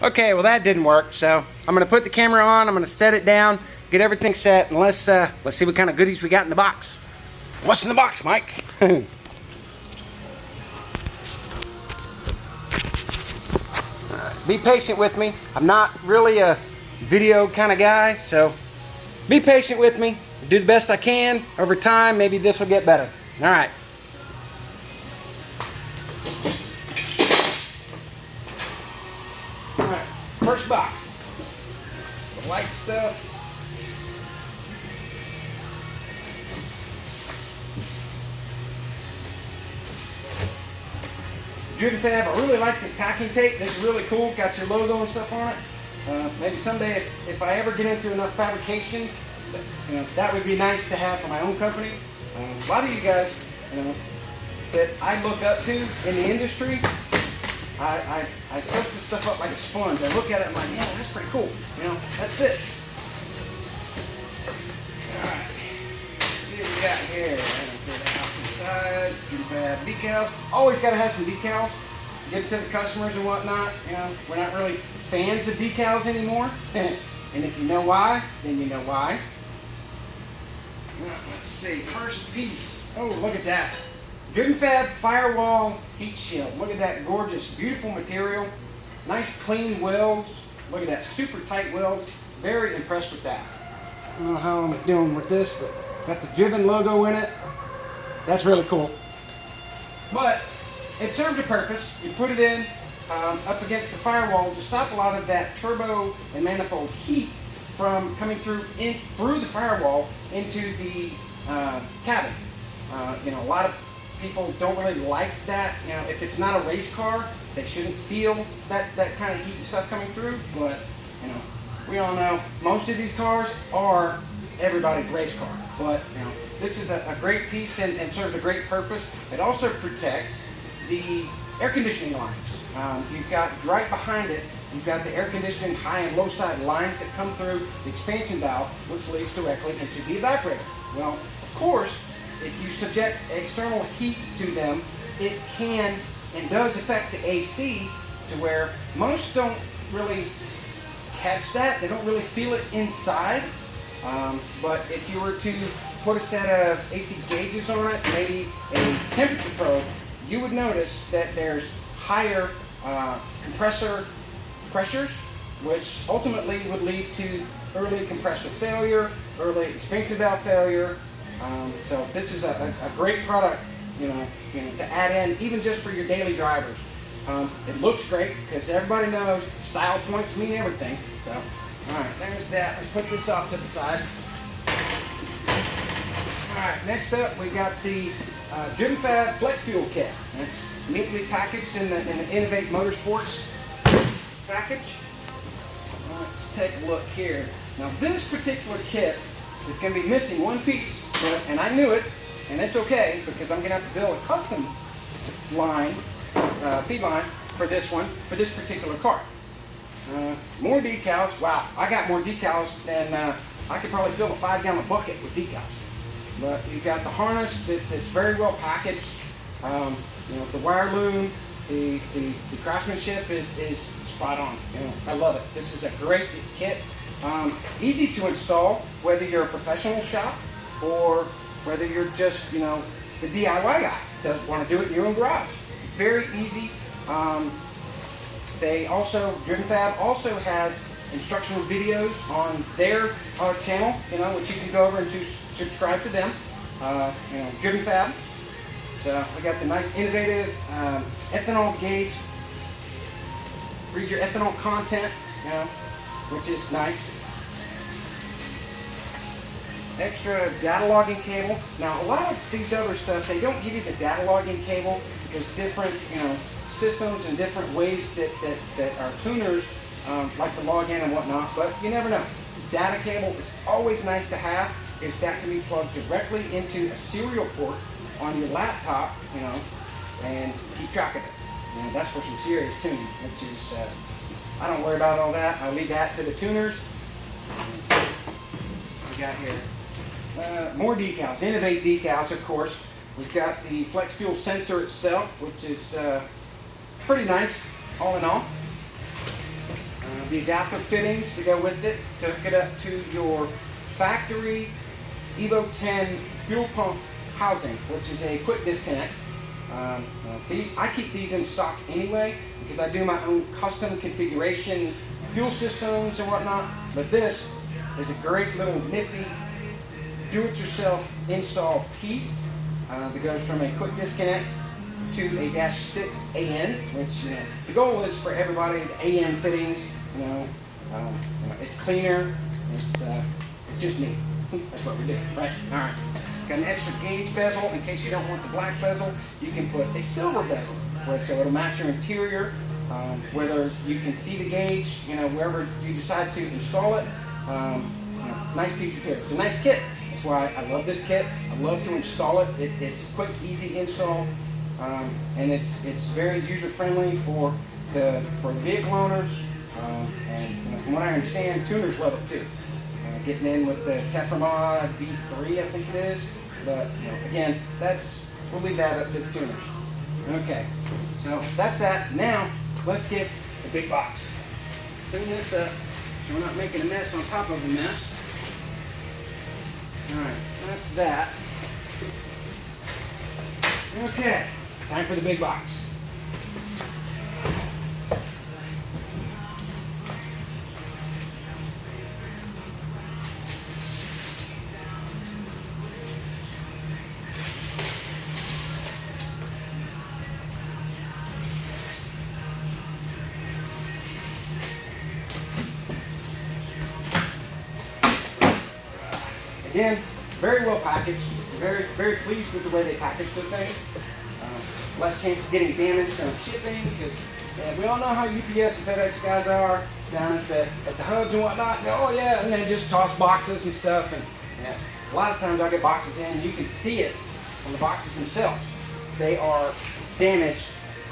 Okay, well that didn't work, so I'm gonna put the camera on, I'm gonna set it down, get everything set, and let's see what kind of goodies we got in the box. What's in the box, Mike? Be patient with me. I'm not really a video kind of guy, so be patient with me. Do the best I can. Over time, maybe this will get better. All right. All right, first box. The light stuff. Driven Fab, I really like this packing tape. This is really cool. Got your logo and stuff on it. Maybe someday, if I ever get into enough fabrication, that would be nice to have for my own company. A lot of you guys, that I look up to in the industry, I soak this stuff up like a sponge. I look at it and I'm like, yeah, that's pretty cool. That fits. All right, let's see what we got here. Inside, Driven Fab decals. Always got to have some decals. Give it to the customers and whatnot. We're not really fans of decals anymore. And if you know why, then you know why. Let's see, first piece. Oh, look at that. Driven Fab Firewall Heat Shield. Look at that gorgeous, beautiful material. Nice clean welds. Look at that, super tight welds. Very impressed with that. I don't know how I'm doing with this, but got the Driven logo in it. That's really cool. But it serves a purpose. You put it in up against the firewall to stop a lot of that turbo and manifold heat from coming through the firewall into the cabin. A lot of people don't really like that. If it's not a race car, they shouldn't feel that kind of heat and stuff coming through. But we all know most of these cars are everybody's race car. But this is a great piece and serves a great purpose. It also protects the air conditioning lines. You've got right behind it, you've got the air conditioning high and low side lines that come through the expansion valve, which leads directly into the evaporator. Well, of course, if you subject external heat to them, it can and does affect the AC to where most don't really catch that. They don't really feel it inside. But if you were to put a set of AC gauges on it, maybe a temperature probe, you would notice that there's higher compressor pressures, which ultimately would lead to early compressor failure, early expansion valve failure. So this is a great product, to add in even just for your daily drivers. It looks great because everybody knows style points mean everything. So, all right, there's that. Let's put this off to the side. All right, next up we got the Driven Fab Flex Fuel Kit. It's neatly packaged in the Innovate Motorsports package. Let's take a look here. Now this particular kit is going to be missing one piece, and I knew it, and it's okay because I'm going to have to build a custom line, feed line for this one, for this particular car. More decals. Wow, I got more decals than I could probably fill a 5-gallon bucket with decals. But you've got the harness that's very well packaged. The wire loom, the craftsmanship is spot on. I love it. This is a great kit. Easy to install, whether you're a professional shop or whether you're just the DIY guy doesn't want to do it in your own garage. Very easy. Driven Fab also has instructional videos on their channel, which you can go over and subscribe to them. Driven Fab. So we got the nice innovative ethanol gauge. Read your ethanol content, which is nice. Extra data logging cable. Now a lot of these other stuff, they don't give you the data logging cable because different systems and different ways that our tuners like to log in and whatnot, but you never know. Data cable is always nice to have, is that can be plugged directly into a serial port on your laptop, and keep track of it. That's for some serious tuning, which is, I don't worry about all that. I'll leave that to the tuners. We got here more decals, Innovate decals, of course. We've got the flex fuel sensor itself, which is pretty nice, all in all. the adapter fittings to go with it to hook it up to your factory Evo 10 fuel pump housing, which is a quick disconnect. I keep these in stock anyway because I do my own custom configuration fuel systems and whatnot, but this is a great little nifty do-it-yourself install piece that goes from a quick disconnect to a -6 AN, which the goal is for everybody. The AN fittings, it's cleaner. It's just neat. That's what we do, right? All right. Got an extra gauge bezel in case you don't want the black bezel. You can put a silver bezel, so it'll match your interior. Whether you can see the gauge, wherever you decide to install it. Nice pieces here. It's a nice kit. That's why I love this kit. I love to install it. It's quick, easy install, and it's very user friendly for the vehicle owner. And from what I understand, tuners love it too. Getting in with the Teframod V3, I think it is. But again, we'll leave that up to the tuners. Okay, so that's that. Now let's get the big box. Clean this up so we're not making a mess on top of a mess. All right, that's that. Okay, time for the big box. Again, very well packaged. Very, very pleased with the way they packaged the thing. Less chance of getting damaged on shipping because we all know how UPS and FedEx guys are down at the hubs and whatnot. Oh yeah, and they just toss boxes and stuff. And a lot of times I get boxes in, you can see it on the boxes themselves. They are damaged,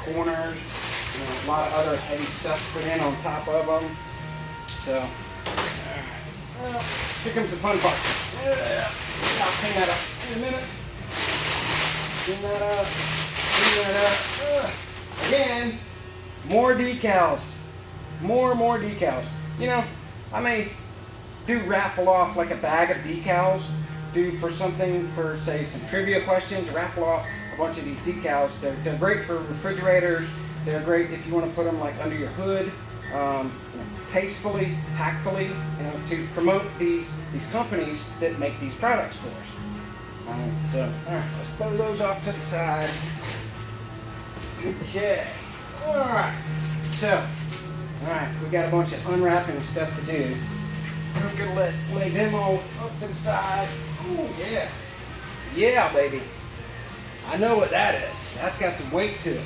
corners, a lot of other heavy stuff put in on top of them. So. Well, here comes the fun part. I'll clean that up in a minute. Clean that up. Clean that up. Again, more decals. More decals. I may raffle off like a bag of decals. For say some trivia questions, raffle off a bunch of these decals. They're great for refrigerators. They're great if you want to put them like under your hood. Tastefully, tactfully, to promote these companies that make these products for us. All right, let's throw those off to the side. Okay, all right. So, all right, we got a bunch of unwrapping stuff to do. I'm gonna lay them all up to the side. Oh yeah, yeah, baby. I know what that is. That's got some weight to it.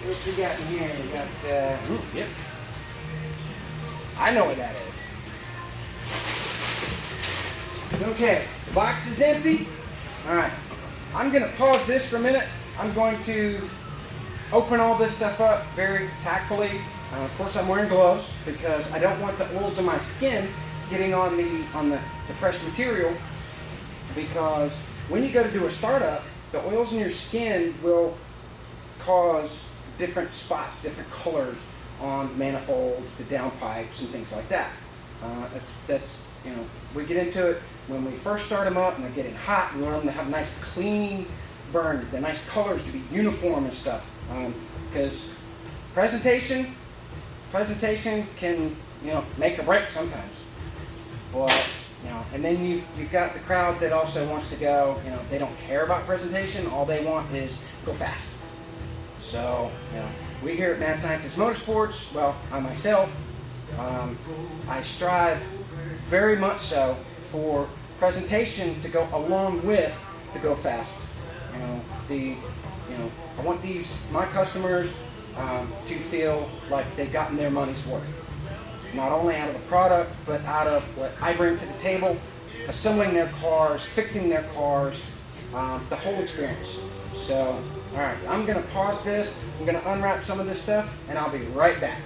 What we got in here? We got, yep. I know what that is. Okay, the box is empty. All right, I'm gonna pause this for a minute. I'm going to open all this stuff up very tactfully. Of course, I'm wearing gloves because I don't want the oils in my skin getting on the fresh material. Because when you go to do a startup, the oils in your skin will cause different spots, different colors on the manifolds, the downpipes, and things like that. We get into it when we first start them up and they're getting hot. We want them to have nice clean burn, the nice colors to be uniform and stuff. Because presentation can make or break sometimes. But and then you've got the crowd that also wants to go. They don't care about presentation. All they want is go fast. So, we here at Mad Scientist Motorsports, well, I myself, I strive very much so for presentation to go along with the go fast. I want my customers to feel like they've gotten their money's worth. Not only out of the product, but out of what I bring to the table, assembling their cars, fixing their cars, the whole experience. So, all right, I'm going to pause this. I'm going to unwrap some of this stuff, and I'll be right back.